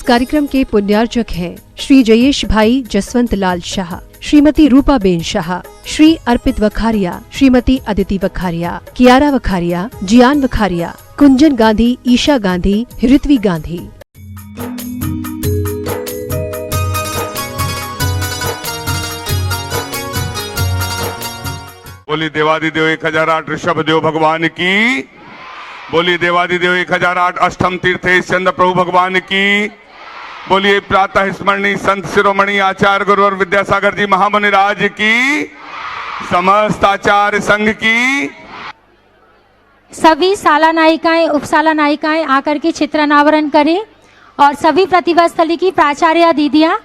कार्यक्रम के पुण्यार्चक हैं श्री जयेश भाई जसवंत लाल शाह, श्रीमती रूपा बेन शाह, श्री अर्पित वखारिया, श्रीमती अदिति वखारिया, कियारा वखारिया, जियान वखारिया, कुंजन गांधी, ईशा गांधी, ऋत्वी गांधी। बोली देवादिदेव 1008 ऋषभ देव भगवान की। बोली देवादिदेव 1008 अष्टम तीर्थेश चंद्र प्रभु भगवान की। बोलिए प्रातः स्मरणीय संत शिरोमणि आचार्य गुरुवर विद्यासागर जी महामुनि राज की, समस्त आचार्य संघ की। सभी शाला नायिकाएं, उपशाला नायिकाएं आकर के चित्रानावरण करें और सभी प्रतिभा स्थली की प्राचार्य दीदियां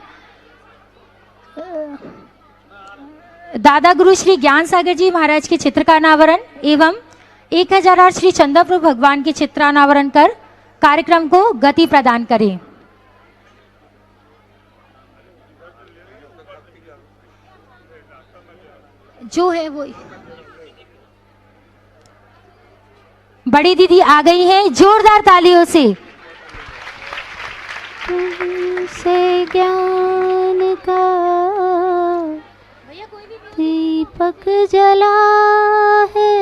दादा गुरु श्री ज्ञान सागर जी महाराज के चित्र का अनावरण एवं 1008 श्री चंद्र प्रभु भगवान के चित्रानावरण कर कार्यक्रम को गति प्रदान करें। जो है वो बड़ी दीदी आ गई है, जोरदार तालियों से। तुमसे ज्ञान का दीपक जला है,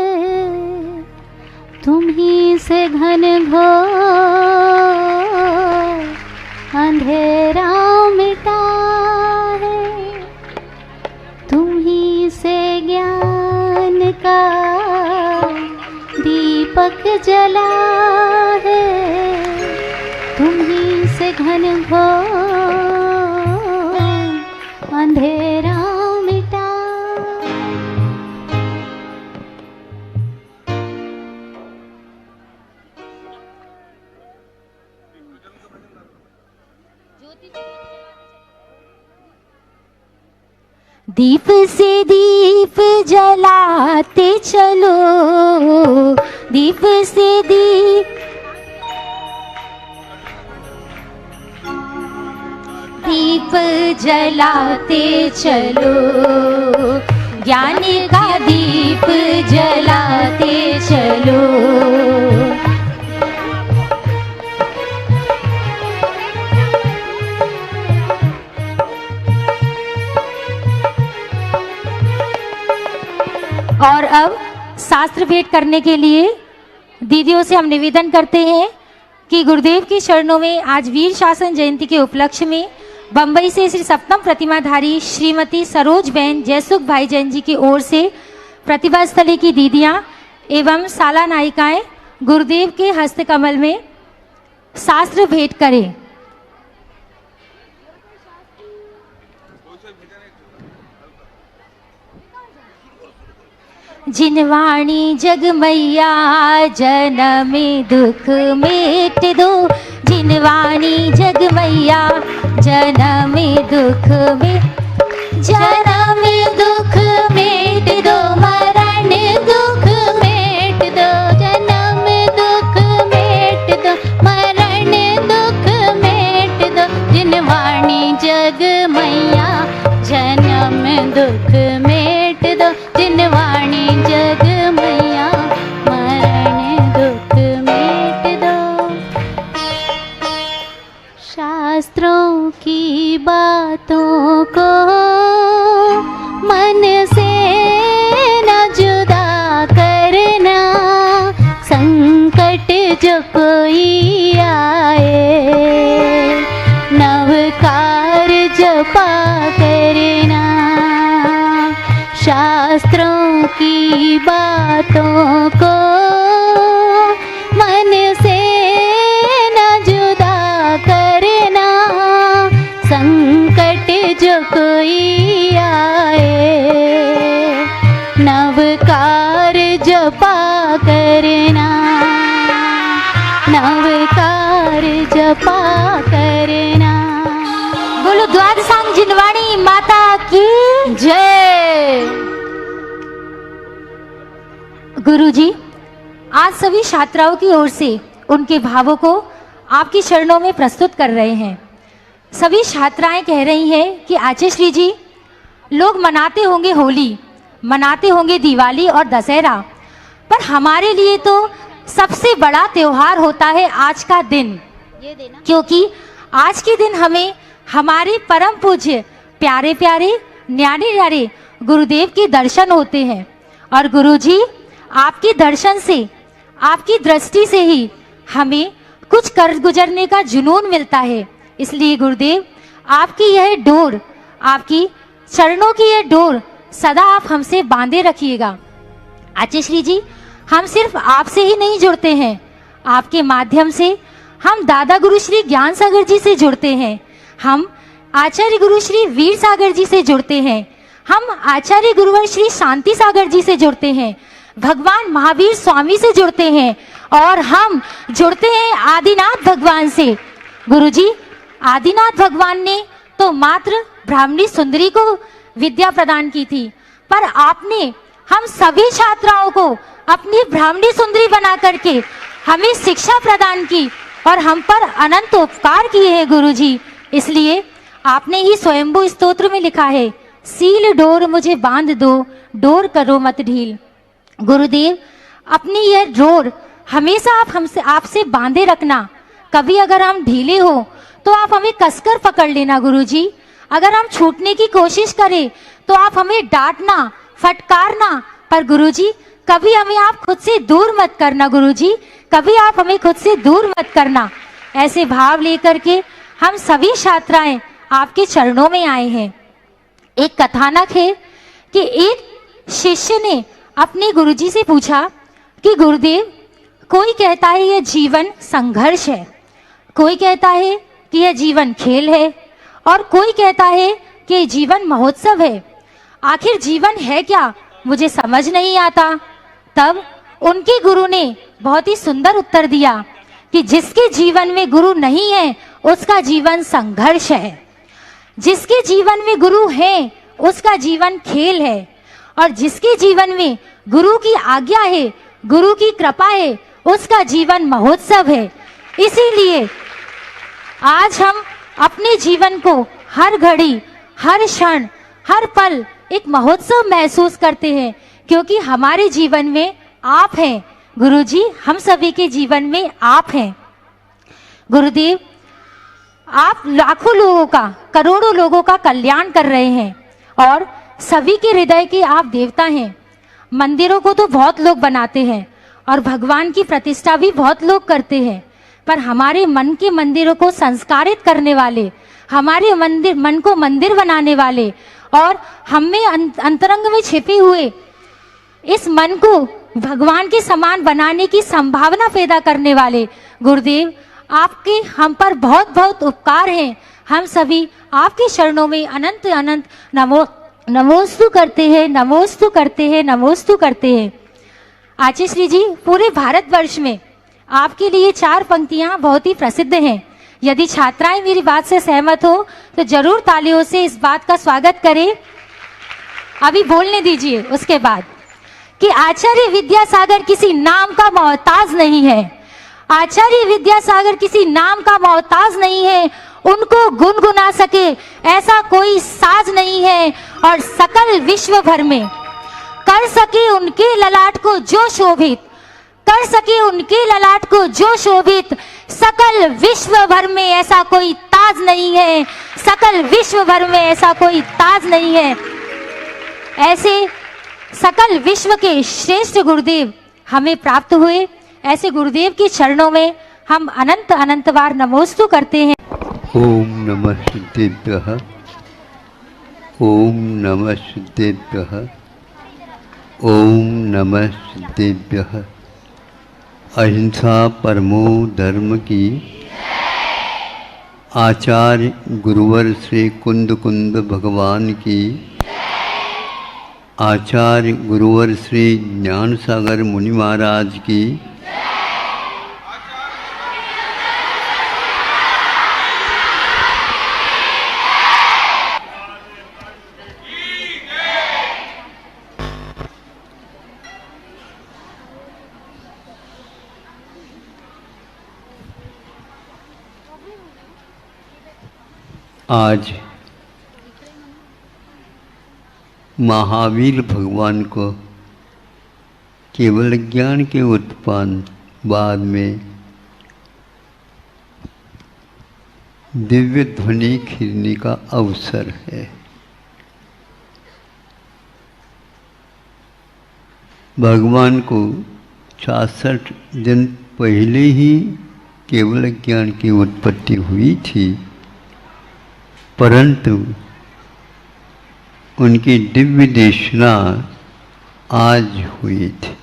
तुम ही से घन घोर अंधेरा मिटा है, तुम ही से ज्ञान का दीपक जला है, तुम ही से घन घोर अंधेरा मिटा। दीप से दीप जलाते चलो, दीप से दीप जलाते चलो, ज्ञान का दीप जलाते चलो। और अब शास्त्र भेंट करने के लिए दीदियों से हम निवेदन करते हैं कि गुरुदेव के चरणों में आज वीर शासन जयंती के उपलक्ष्य में बंबई से श्री सप्तम प्रतिमाधारी श्रीमती सरोज बहन जयसुख भाई जैन जी की ओर से प्रतिभा स्थली की दीदियां एवं शाला नायिकाएं गुरुदेव के हस्तकमल में शास्त्र भेंट करें। जिनवाणी जग मैया जनम दुख मेट दो, जिनवाणी जग मैया जनम दुख में, जनम दुख मेट दो, मरण दुख मेट दो, जनम दुख मेट दो, मरण दुख मेट दो, जिनवाणी जग मैया जनम दुख मेट दो, जिनवाणी जग मैया मरण दुख मेट दो। शास्त्रों की बातों को मन से न जुदा करना, संकट जो कोई आए नव कार्य पा करना। शास्त्रों की बातों को मन से न जुदा करना, संकट जो कोई आए नव कार्य पा करना, नव कार्य पा करना। बोलो द्वादशांग जिनवाणी माता की जय। गुरुजी, आज सभी छात्राओं की ओर से उनके भावों को आपके चरणों में प्रस्तुत कर रहे हैं। सभी छात्राएं कह रही हैं कि आचार्य श्री जी, लोग मनाते होंगे होली, मनाते होंगे दिवाली और दशहरा, पर हमारे लिए तो सबसे बड़ा त्योहार होता है आज का दिन, क्योंकि आज के दिन हमें हमारे परम पूज्य प्यारे प्यारे न्यारे न्यारे गुरुदेव के दर्शन होते हैं। और गुरुजी आपके दर्शन से, आपकी दृष्टि से ही हमें कुछ कर गुजरने का जुनून मिलता है। इसलिए गुरुदेव आपकी यह डोर, आपकी चरणों की यह डोर सदा आप हमसे बांधे रखिएगा। आचार्य श्री जी, हम सिर्फ आपसे ही नहीं जुड़ते हैं, आपके माध्यम से हम दादा गुरु श्री ज्ञान सागर जी से जुड़ते हैं, हम आचार्य गुरु श्री वीर सागर जी से जुड़ते हैं, हम आचार्य गुरुवर श्री शांति सागर जी से जुड़ते हैं, भगवान महावीर स्वामी से जुड़ते हैं और हम जुड़ते हैं आदिनाथ भगवान से। गुरुजी, आदिनाथ भगवान ने तो मात्र ब्राह्मणी सुंदरी को विद्या प्रदान की थी, पर आपने हम सभी छात्राओं को अपनी ब्राह्मणी सुंदरी बना करके हमें शिक्षा प्रदान की और हम पर अनंत उपकार किए हैं गुरुजी। इसलिए आपने ही स्वयंभू स्तोत्र में लिखा है, सील डोर मुझे बांध दो, डोर करो मत ढील। गुरुदेव, अपनी यह डोर हमेशा आप हमसे आपसे बांधे रखना। कभी अगर हम ढीले हो तो आप हमें कसकर पकड़ लेना गुरुजी। अगर हम छूटने की कोशिश करें तो आप हमें डांटना, फटकारना, पर गुरुजी कभी हमें आप खुद से दूर मत करना गुरुजी, कभी आप हमें खुद से दूर मत करना। ऐसे भाव लेकर के हम सभी छात्राएं आपके चरणों में आए हैं। एक कथानक है कि एक शिष्य ने अपने गुरुजी से पूछा कि गुरुदेव, कोई कहता है यह जीवन संघर्ष है, कोई कहता है कि यह जीवन खेल है और कोई कहता है कि यह जीवन महोत्सव है। आखिर जीवन है क्या, मुझे समझ नहीं आता। तब उनके गुरु ने बहुत ही सुंदर उत्तर दिया कि जिसके जीवन में गुरु नहीं है उसका जीवन संघर्ष है, जिसके जीवन में गुरु है उसका जीवन खेल है, और जिसके जीवन में गुरु की आज्ञा है, गुरु की कृपा है, उसका जीवन महोत्सव है। इसीलिए आज हम अपने जीवन को हर घड़ी, हर क्षण, हर पल एक महोत्सव महसूस करते हैं, क्योंकि हमारे जीवन में आप हैं गुरुजी, हम सभी के जीवन में आप हैं। गुरुदेव, आप लाखों लोगों का, करोड़ों लोगों का कल्याण कर रहे हैं और सभी के हृदय के आप देवता हैं। मंदिरों को तो बहुत लोग बनाते हैं और भगवान की प्रतिष्ठा भी बहुत लोग करते हैं, पर हमारे मन के मंदिरों को संस्कारित करने वाले, हमारे मन को मंदिर बनाने वाले और हमें अंतरंग में छिपे हुए इस मन को भगवान के समान बनाने की संभावना पैदा करने वाले गुरुदेव, आपके हम पर बहुत बहुत उपकार हैं। हम सभी आपके चरणों में अनंत अनंत नमोस्तु करते हैं, नमोस्तु करते हैं, नमोस्तु करते हैं। आचार्य श्री जी, पूरे भारतवर्ष में आपके लिए 4 पंक्तियां बहुत ही प्रसिद्ध हैं। यदि छात्राएं मेरी बात से सहमत हो तो जरूर तालियों से इस बात का स्वागत करें। अभी बोलने दीजिए उसके बाद कि आचार्य विद्यासागर किसी नाम का मोहताज नहीं है, आचार्य विद्यासागर किसी नाम का मोहताज नहीं है, उनको गुनगुना सके ऐसा कोई साज नहीं है, और सकल विश्व भर में कर सके उनके ललाट को जो शोभित, कर सके उनके ललाट को जो शोभित, सकल विश्व भर में ऐसा कोई ताज नहीं है, सकल विश्व भर में ऐसा कोई ताज नहीं है। ऐसे सकल विश्व के श्रेष्ठ गुरुदेव हमें प्राप्त हुए। ऐसे गुरुदेव के चरणों में हम अनंत अनंत बार नमोस्तु करते हैं। ओम नमः सिद्धेभ्यः, ओम नमः सिद्धेभ्यः, ओम नमः सिद्धेभ्यः। अहिंसा परमो धर्म की आचार्य गुरुवर श्री कुंद कुंद भगवान की, आचार्य गुरुवर श्री ज्ञान सागर मुनि महाराज की, आज महावीर भगवान को केवल ज्ञान के उत्पन्न बाद में दिव्य ध्वनि खिलने का अवसर है। भगवान को 66 दिन पहले ही केवल ज्ञान की उत्पत्ति हुई थी, परंतु उनकी दिव्य देशना आज हुई थी।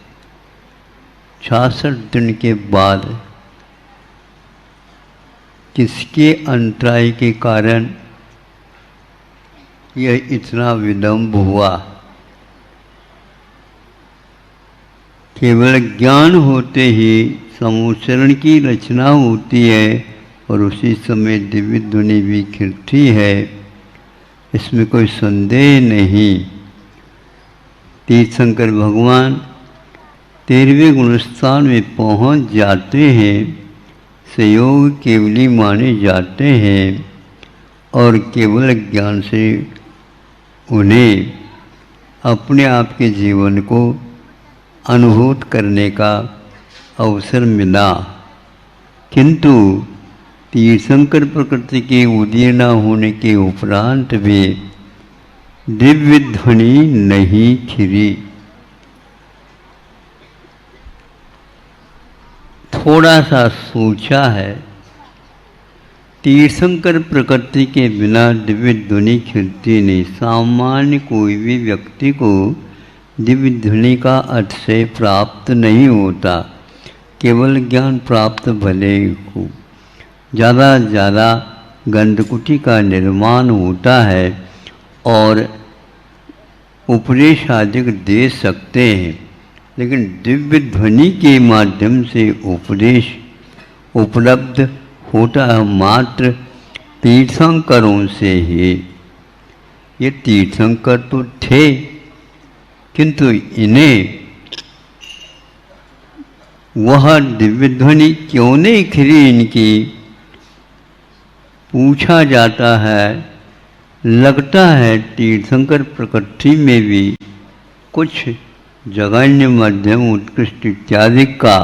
66 दिन के बाद किसके अंतराय के कारण यह इतना विलंब हुआ? केवल ज्ञान होते ही समुच्चरण की रचना होती है और उसी समय दिव्य ध्वनि भी खिलती है, इसमें कोई संदेह नहीं। तीर्थंकर भगवान 13वें गुणस्थान में पहुंच जाते हैं, संयोग केवली माने जाते हैं और केवल ज्ञान से उन्हें अपने आप के जीवन को अनुभूत करने का अवसर मिला। किंतु तीर्थंकर प्रकृति के उदय न होने के उपरांत भी दिव्य ध्वनि नहीं खिली। थोड़ा सा सोचा है, तीर्थंकर प्रकृति के बिना दिव्य ध्वनि खिलती नहीं। सामान्य कोई भी व्यक्ति को दिव्य ध्वनि का अतिशय प्राप्त नहीं होता, केवल ज्ञान प्राप्त भले ही हो। ज़्यादा से ज़्यादा गंधकुटी का निर्माण होता है और उपदेश आदि दे सकते हैं, लेकिन दिव्य ध्वनि के माध्यम से उपदेश उपलब्ध होता है मात्र तीर्थंकरों से ही। ये तीर्थंकर तो थे, किंतु इन्हें वह दिव्य ध्वनि क्यों नहीं खिली इनकी, पूछा जाता है। लगता है तीर्थंकर प्रकृति में भी कुछ जघन्य, मध्यम, उत्कृष्ट इत्यादि का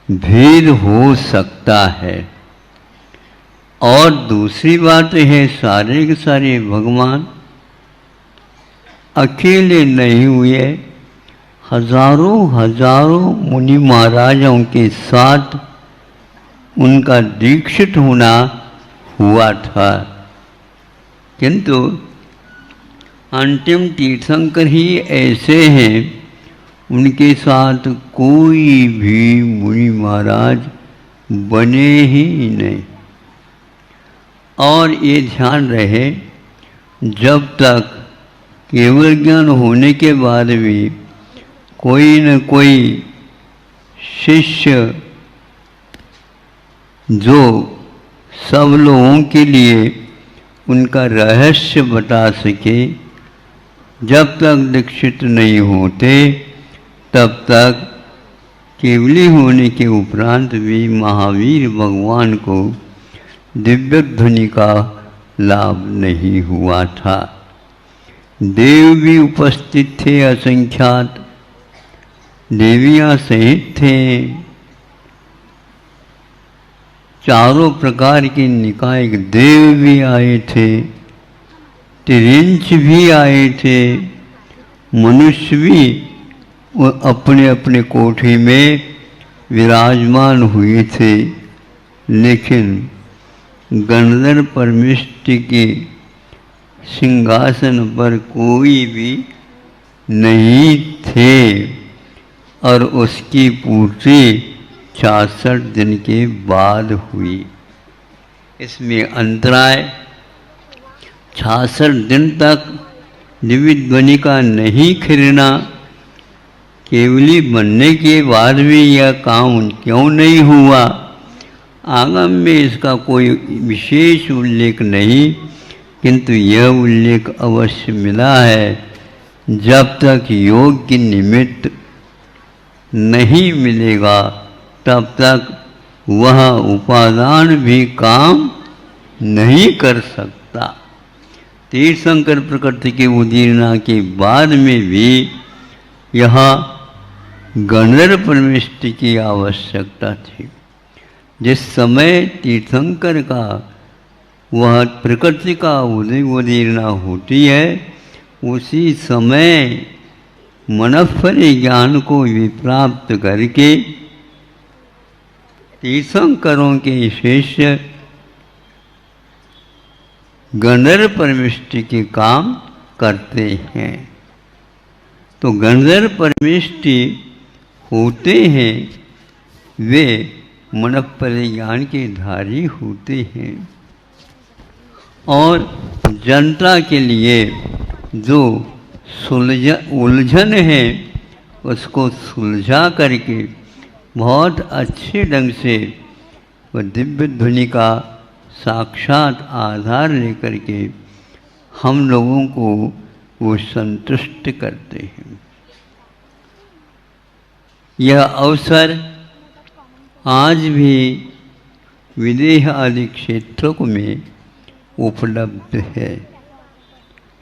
भेद हो सकता है। और दूसरी बात है, सारे के सारे भगवान अकेले नहीं हुए, हजारों हजारों मुनि महाराजों के साथ उनका दीक्षित होना हुआ था। किंतु अंतिम तीर्थंकर ही ऐसे हैं, उनके साथ कोई भी मुनि महाराज बने ही नहीं। और ये ध्यान रहे, जब तक केवल ज्ञान होने के बाद भी कोई न कोई शिष्य जो सब लोगों के लिए उनका रहस्य बता सके, जब तक दीक्षित नहीं होते तब तक केवली होने के उपरांत भी महावीर भगवान को दिव्य ध्वनि का लाभ नहीं हुआ था। देव भी उपस्थित थे असंख्यात, देवियां सहित थे, चारों प्रकार के निकाय देव भी आए थे, तिरिंच भी आए थे, मनुष्य भी अपने अपने कोठी में विराजमान हुए थे, लेकिन गणधर परमेष्टि के सिंहासन पर कोई भी नहीं थे और उसकी पूर्ति 66 दिन के बाद हुई। इसमें अंतराय 66 दिन तक दिव्य ध्वनि का नहीं खिलना, केवली बनने के बाद भी यह काम क्यों नहीं हुआ, आगम में इसका कोई विशेष उल्लेख नहीं, किंतु यह उल्लेख अवश्य मिला है। जब तक योग की निमित्त नहीं मिलेगा तब तक वह उपादान भी काम नहीं कर सकता। तीर्थंकर प्रकृति के उदीर्णा के बाद में भी यह गणधर परमेष्टि की आवश्यकता थी। जिस समय तीर्थंकर का वह प्रकृति का उदीर्णा होती है, उसी समय मनस्फली ज्ञान को भी प्राप्त करके तीर्थंकरों के शिष्य गंधर्व परमिष्टि के काम करते हैं। तो गंधर्व परमिष्टि होते हैं वे मनस्फली ज्ञान के धारी होते हैं और जनता के लिए जो उलझन है उसको सुलझा करके बहुत अच्छे ढंग से वह दिव्य ध्वनि का साक्षात आधार लेकर के हम लोगों को वो संतुष्ट करते हैं। यह अवसर आज भी विदेह आदि क्षेत्रों में उपलब्ध है,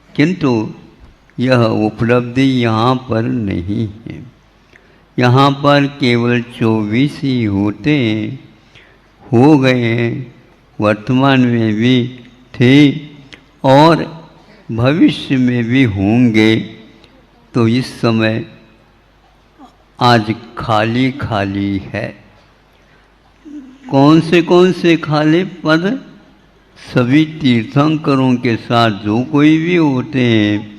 किंतु यह उपलब्धि यहाँ पर नहीं है। यहाँ पर केवल 24 ही होते हैं, हो गए हैं, वर्तमान में भी थे और भविष्य में भी होंगे। तो इस समय आज खाली खाली है। कौन से खाली पद? सभी तीर्थंकरों के साथ जो कोई भी होते हैं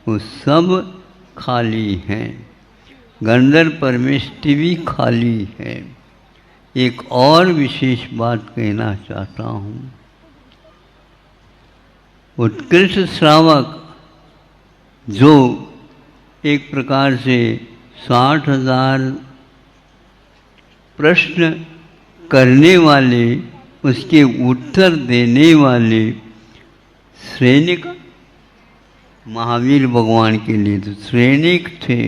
वो सब खाली हैं। गंधर्व परमिष्टि भी खाली है। एक और विशेष बात कहना चाहता हूँ। उत्कृष्ट श्रावक जो एक प्रकार से 60,000 प्रश्न करने वाले, उसके उत्तर देने वाले सैनिक महावीर भगवान के लिए तो सैनिक थे।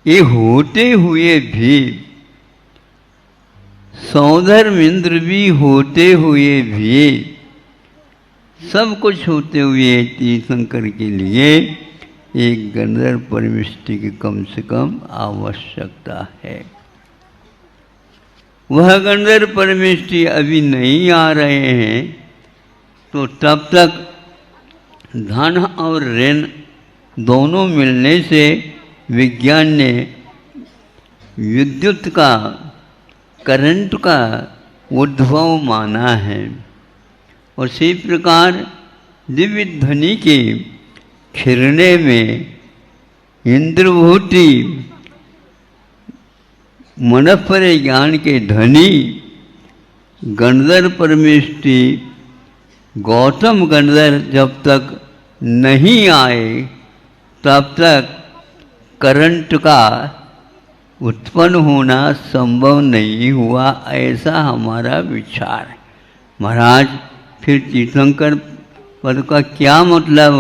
ये होते हुए भी, सौधर्म इंद्र भी होते हुए भी, सब कुछ होते हुए तीर्थंकर के लिए एक गंधर्व परमिष्टि की कम से कम आवश्यकता है। वह गंधर्व परमिष्टि अभी नहीं आ रहे हैं तो तब तक धन और ऋण दोनों मिलने से विज्ञान ने विद्युत का, करंट का उद्भव माना है। और इसी प्रकार दिव्य ध्वनि के खिरने में इंद्रभूति मनस्फली ज्ञान के धनी गंधर्व परमिष्टि गौतम गंधर्व जब तक नहीं आए तब तक करंट का उत्पन्न होना संभव नहीं हुआ, ऐसा हमारा विचार है। महाराज फिर तीर्थंकर पद का क्या मतलब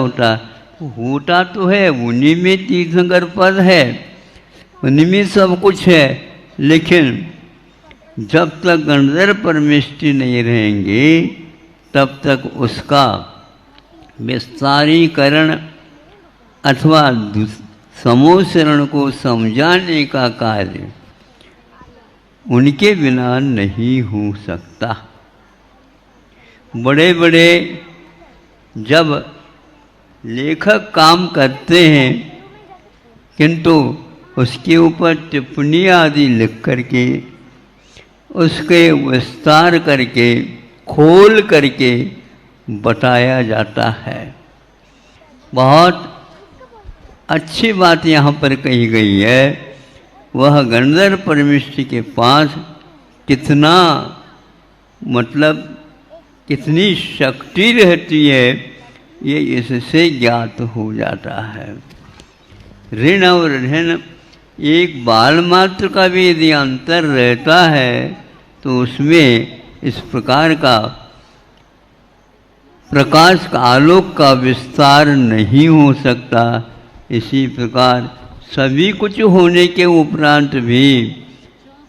होता तो है, उन्हीं में तीर्थंकर पद है, उन्हीं में सब कुछ है, लेकिन जब तक गंधर्व परमिष्टि नहीं रहेंगे तब तक उसका विस्तारीकरण अथवा समोसरण को समझाने का कार्य उनके बिना नहीं हो सकता। बड़े बड़े जब लेखक काम करते हैं किंतु उसके ऊपर टिप्पणी आदि लिख करके उसके विस्तार करके खोल करके बताया जाता है। बहुत अच्छी बात यहाँ पर कही गई है। वह गंधर्व परमिष्टि के पास कितना मतलब कितनी शक्ति रहती है ये इससे ज्ञात हो जाता है। ऋण और ऋण एक बाल मात्र का भी यदि अंतर रहता है तो उसमें इस प्रकार का प्रकाश का आलोक का विस्तार नहीं हो सकता। इसी प्रकार सभी कुछ होने के उपरांत भी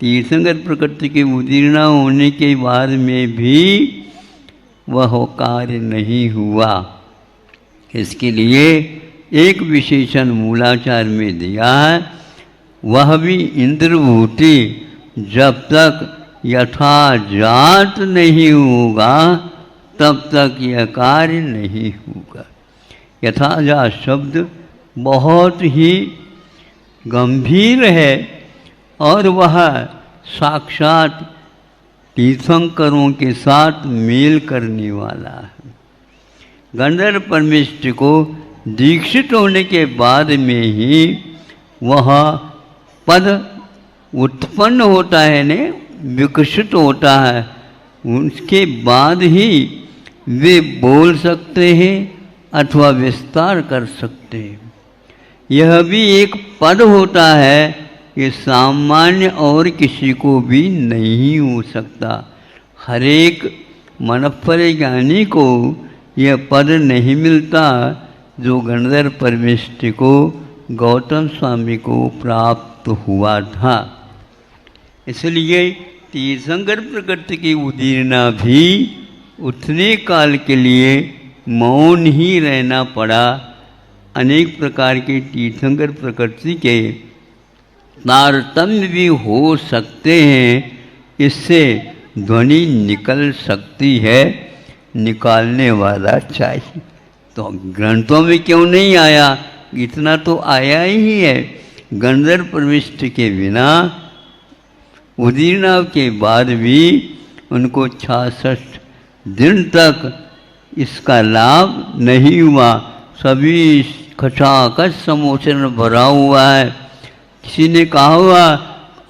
तीर्थंकर प्रकृति के उदीर्णा होने के बाद में भी वह कार्य नहीं हुआ। इसके लिए एक विशेषण मूलाचार में दिया है, वह भी इंद्रभूति जब तक यथाजात नहीं होगा तब तक यह कार्य नहीं होगा। यथाजात शब्द बहुत ही गंभीर है और वह साक्षात तीर्थंकरों के साथ मेल करने वाला है। गंधर्व परमेष्टि को दीक्षित होने के बाद में ही वह पद उत्पन्न होता है ने विकसित होता है, उसके बाद ही वे बोल सकते हैं अथवा विस्तार कर सकते हैं। यह भी एक पद होता है, ये सामान्य और किसी को भी नहीं हो सकता। हर एक मनफल ज्ञानी को यह पद नहीं मिलता जो गंधर्व परमेष्टि को गौतम स्वामी को प्राप्त हुआ था। इसलिए तीर्थंकर प्रकृति की उदीरना भी उतने काल के लिए मौन ही रहना पड़ा। अनेक प्रकार के तीर्थंकर प्रकृति के तारतम्य भी हो सकते हैं, इससे ध्वनि निकल सकती है, निकालने वाला चाहिए। तो ग्रंथों में क्यों नहीं आया? इतना तो आया ही है। गंधर्व परमेष्टि के बिना उदीरना के बाद भी उनको 66 दिन तक इसका लाभ नहीं हुआ। सभी खचाखच समोचन भरा हुआ है। किसी ने कहा हुआ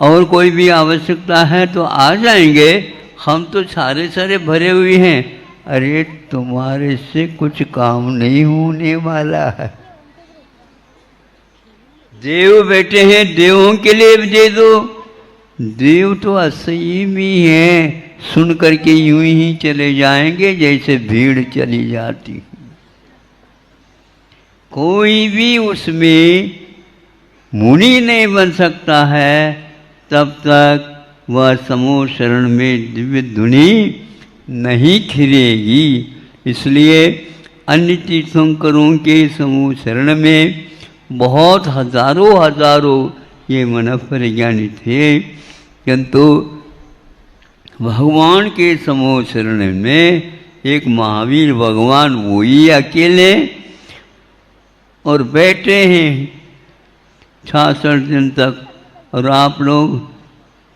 और कोई भी आवश्यकता है तो आ जाएंगे, हम तो सारे सारे भरे हुए हैं। अरे तुम्हारे से कुछ काम नहीं होने वाला है। देव बैठे हैं, देवों के लिए भी दे दो। देव तो असयमी हैं, सुन करके यूं ही चले जाएंगे जैसे भीड़ चली जाती। कोई भी उसमें मुनि नहीं बन सकता है तब तक वह समूह शरण में दिव्य धुनी नहीं खिलेगी। इसलिए अन्य तीर्थंकरों के समूह शरण में बहुत हजारों ये मनफल ज्ञानी थे, किंतु भगवान के समूह शरण में एक महावीर भगवान वही अकेले और बैठे हैं 66 दिन तक। और आप लोग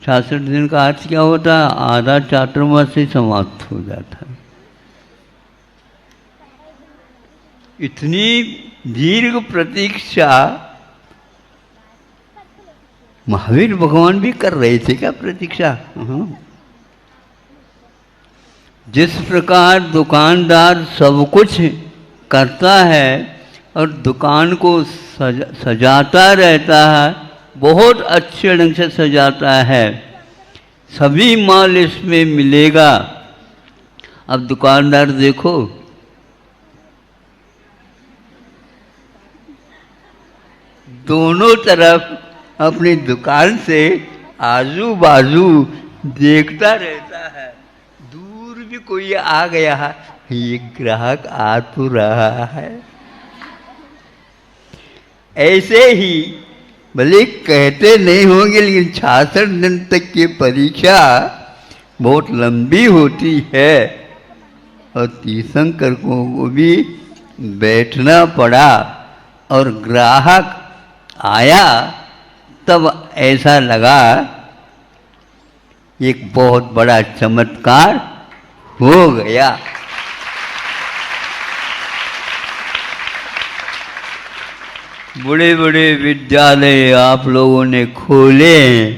66 दिन का अर्थ क्या होता है? आधा चातुर्मास से समाप्त हो जाता है। इतनी दीर्घ प्रतीक्षा महावीर भगवान भी कर रहे थे क्या प्रतीक्षा? जिस प्रकार दुकानदार सब कुछ करता है और दुकान को सजाता रहता है, बहुत अच्छे ढंग से सजाता है, सभी माल इसमें मिलेगा। अब दुकानदार देखो, दोनों तरफ अपनी दुकान से आजू बाजू देखता रहता है। दूर भी कोई आ गया है, ये ग्राहक आ तो रहा है। ऐसे ही भले कहते नहीं होंगे, लेकिन 66 दिन तक की परीक्षा बहुत लंबी होती है और तीर्थंकर को भी बैठना पड़ा। और ग्राहक आया तब ऐसा लगा एक बहुत बड़ा चमत्कार हो गया। बड़े बड़े विद्यालय आप लोगों ने खोले,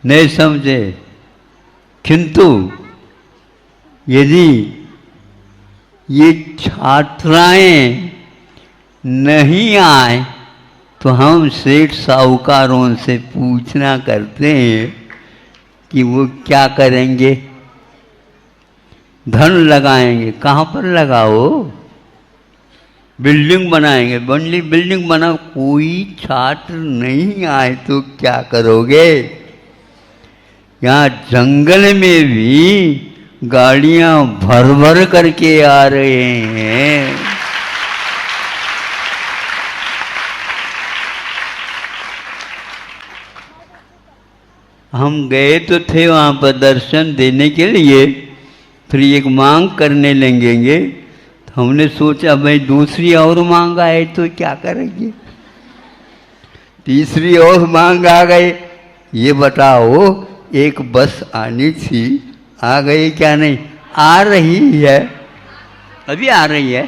नहीं समझे, किंतु यदि ये छात्राएं नहीं आए तो हम सेठ साहूकारों से पूछना करते हैं कि वो क्या करेंगे। धन लगाएंगे, कहाँ पर लगाओ? बिल्डिंग बनाएंगे, बिल्डिंग बना, कोई छात्र नहीं आए तो क्या करोगे? यहाँ जंगल में भी गाड़ियां भर भर करके आ रहे हैं। हम गए तो थे वहाँ पर दर्शन देने के लिए, फिर एक मांग करने लगेंगे। तो हमने सोचा भाई दूसरी और मांग आए तो क्या करेंगे, तीसरी और मांग आ गई। ये बताओ एक बस आनी थी, आ गई क्या नहीं? आ रही है, अभी आ रही है,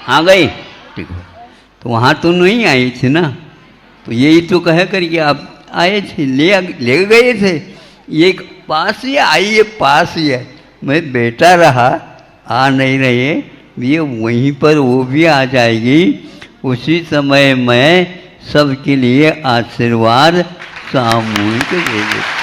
आ गई, ठीक है। तो वहाँ तो नहीं आई थी ना, तो यही तो कह करके आप आए थे, ले गए थे। ये पास ही आई है, पास ही है। मैं बेटा रहा, आ नहीं रहे, ये वहीं पर वो भी आ जाएगी। उसी समय मैं सबके लिए आशीर्वाद सामूहिक दे देता।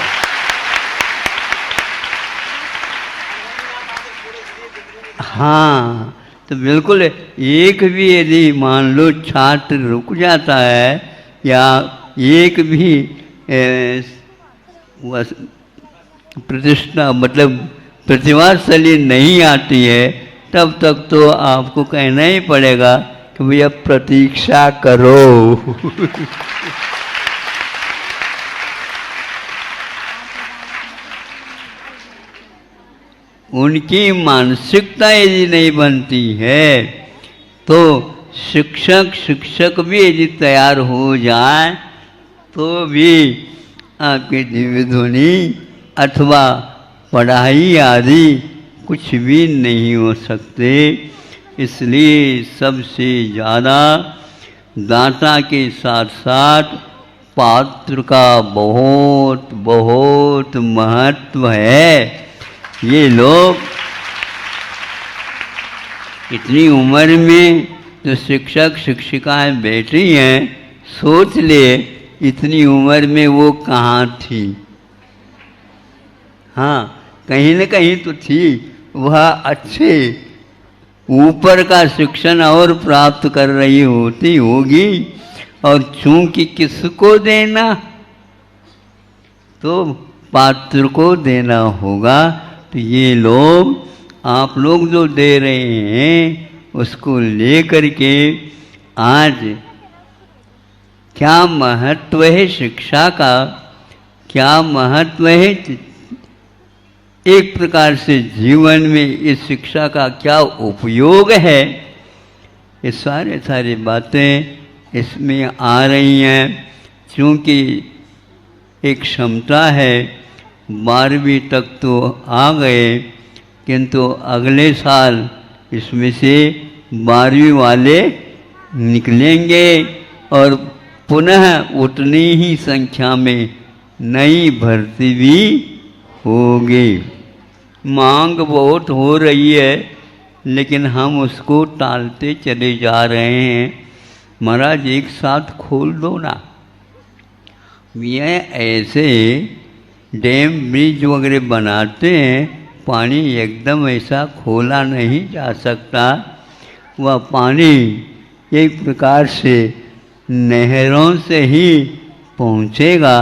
हाँ, तो बिल्कुल एक भी यदि मान लो छात्र रुक जाता है या एक भी प्रतिष्ठा मतलब प्रतिभाशाली नहीं आती है, तब तक तो आपको कहना ही पड़ेगा कि भैया प्रतीक्षा करो। उनकी मानसिकता यदि नहीं बनती है तो शिक्षक भी यदि तैयार हो जाए तो भी आपकी दिव्य ध्वनि अथवा पढ़ाई आदि कुछ भी नहीं हो सकते। इसलिए सबसे ज़्यादा दाता के साथ साथ पात्र का बहुत बहुत महत्व है। ये लोग इतनी उम्र में जो शिक्षक शिक्षिकाएं बैठी हैं, सोच ले इतनी उम्र में वो कहाँ थी। हाँ, कहीं न कहीं तो थी, वह अच्छे ऊपर का शिक्षण और प्राप्त कर रही होती होगी। और चूंकि किसको देना, तो पात्र को देना होगा। तो ये लोग, आप लोग जो दे रहे हैं, उसको लेकर के आज क्या महत्व है शिक्षा का, क्या महत्व है एक प्रकार से जीवन में इस शिक्षा का क्या उपयोग है, ये सारी बातें इसमें आ रही हैं। क्योंकि एक क्षमता है, 12वीं तक तो आ गए, किंतु अगले साल इसमें से 12वीं वाले निकलेंगे और पुनः उतनी ही संख्या में नई भर्ती भी होगी। मांग बहुत हो रही है, लेकिन हम उसको टालते चले जा रहे हैं। महाराज एक साथ खोल दो ना। ये ऐसे डैम ब्रिज वगैरह बनाते हैं, पानी एकदम ऐसा खोला नहीं जा सकता। वह पानी एक प्रकार से नहरों से ही पहुँचेगा,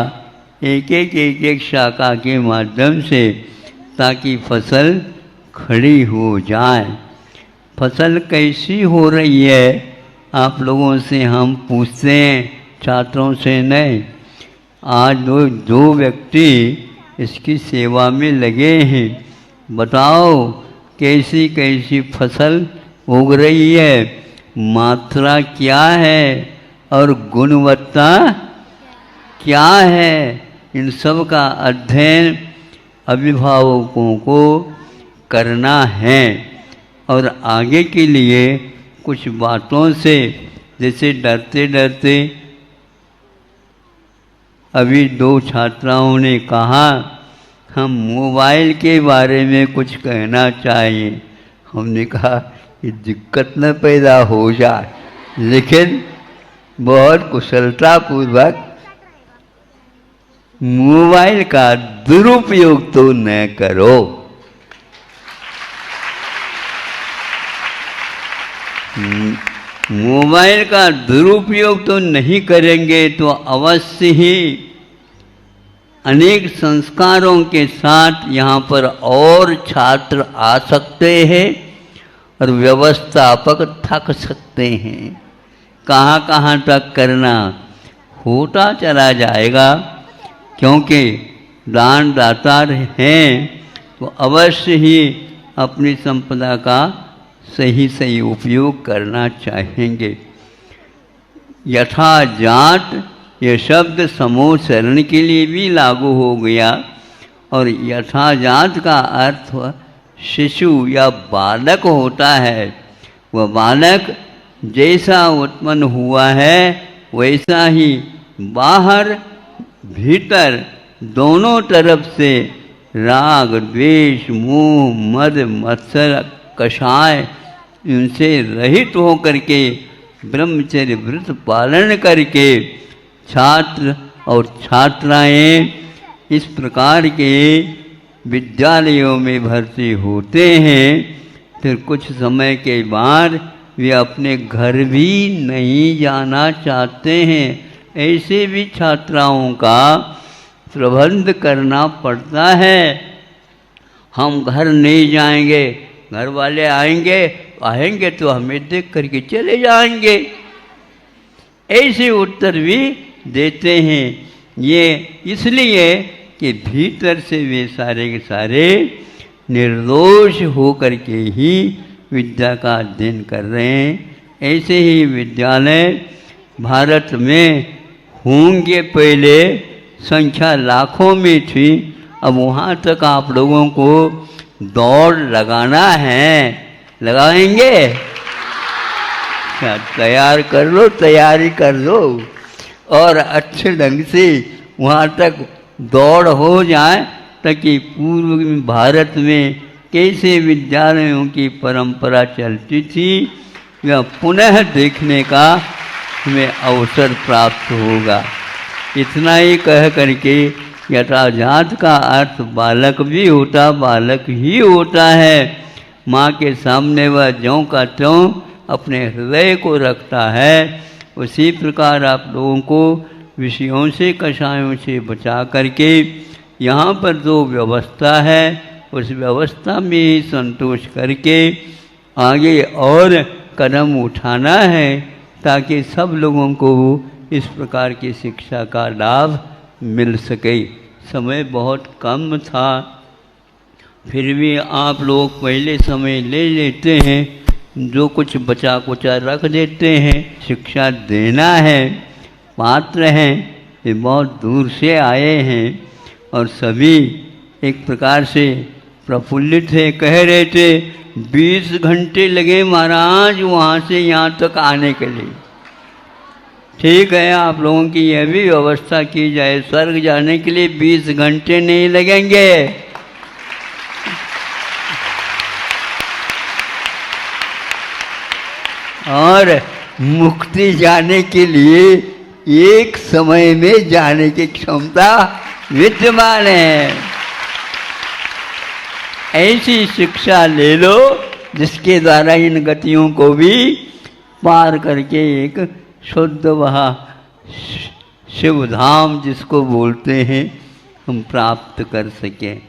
एक एक शाखा के माध्यम से, ताकि फसल खड़ी हो जाए। फसल कैसी हो रही है आप लोगों से हम पूछते हैं, छात्रों से नहीं। आज दो व्यक्ति इसकी सेवा में लगे हैं, बताओ कैसी कैसी फसल उग रही है, मात्रा क्या है और गुणवत्ता क्या है। इन सब का अध्ययन अभिभावकों को करना है। और आगे के लिए कुछ बातों से, जैसे डरते डरते अभी 2 छात्राओं ने कहा हम मोबाइल के बारे में कुछ कहना चाहिए। हमने कहा कि दिक्कत न पैदा हो जाए, लेकिन बहुत कुशलतापूर्वक मोबाइल का दुरुपयोग तो न करो। मोबाइल का दुरुपयोग तो नहीं करेंगे तो अवश्य ही अनेक संस्कारों के साथ यहाँ पर और छात्र आ सकते हैं और व्यवस्थापक थक सकते हैं। कहाँ कहाँ तक करना होता चला जाएगा। क्योंकि दान दाता हैं तो अवश्य ही अपनी संपदा का सही सही उपयोग करना चाहेंगे। यथा जात ये शब्द समूह शरण के लिए भी लागू हो गया और यथा जात का अर्थ शिशु या बालक होता है। वह बालक जैसा उत्पन्न हुआ है वैसा ही बाहर भीतर दोनों तरफ से राग द्वेष मोह मद मत्सर कषाय इनसे रहित होकर के ब्रह्मचर्य व्रत पालन करके छात्र और छात्राएं इस प्रकार के विद्यालयों में भर्ती होते हैं। फिर कुछ समय के बाद वे अपने घर भी नहीं जाना चाहते हैं। ऐसे भी छात्राओं का प्रबंध करना पड़ता है। हम घर नहीं जाएंगे, घर वाले आएंगे तो हमें देख करके चले जाएंगे, ऐसे उत्तर भी देते हैं। ये इसलिए कि भीतर से वे सारे के सारे निर्दोष होकर के ही विद्या का अध्ययन कर रहे हैं। ऐसे ही विद्यालय भारत में होंगे, पहले संख्या लाखों में थी, अब वहाँ तक आप लोगों को दौड़ लगाना है। लगाएंगे? तैयार कर लो, तैयारी कर लो और अच्छे ढंग से वहाँ तक दौड़ हो जाए ताकि पूर्व भारत में कैसे विद्यालयों की परंपरा चलती थी वह पुनः देखने का हमें अवसर प्राप्त होगा। इतना ही कह करके यथाजात का अर्थ बालक भी होता, बालक ही होता है। माँ के सामने वह ज्यों का त्यों अपने हृदय को रखता है। उसी प्रकार आप लोगों को विषयों से कषायों से बचा करके यहाँ पर जो व्यवस्था है उस व्यवस्था में ही संतोष करके आगे और कदम उठाना है ताकि सब लोगों को इस प्रकार की शिक्षा का लाभ मिल सके। समय बहुत कम था, फिर भी आप लोग पहले समय ले लेते हैं, जो कुछ बचा कुचा रख देते हैं। शिक्षा देना है, पात्र हैं, ये बहुत दूर से आए हैं और सभी एक प्रकार से प्रफुल्लित है। कह रहे थे 20 घंटे लगे महाराज वहाँ से यहाँ तक आने के लिए। ठीक है, आप लोगों की यह भी व्यवस्था की जाए, स्वर्ग जाने के लिए 20 घंटे नहीं लगेंगे। और मुक्ति जाने के लिए एक समय में जाने की क्षमता विद्यमान है। ऐसी शिक्षा ले लो जिसके द्वारा इन गतियों को भी पार करके एक शुद्ध वहा शिव धाम जिसको बोलते हैं हम प्राप्त कर सकें।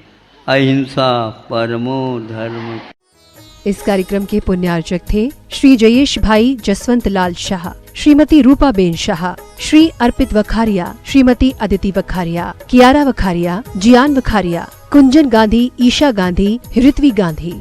अहिंसा परमो धर्म। इस कार्यक्रम के पुण्यार्चक थे श्री जयेश भाई जसवंत लाल शाह, श्रीमती रूपाबेन शाह, श्री अर्पित वखारिया, श्रीमती अदिति वखारिया, कियारा वखारिया, जियान वखारिया, कुंजन गांधी, ईशा गांधी, ऋत्वी गांधी।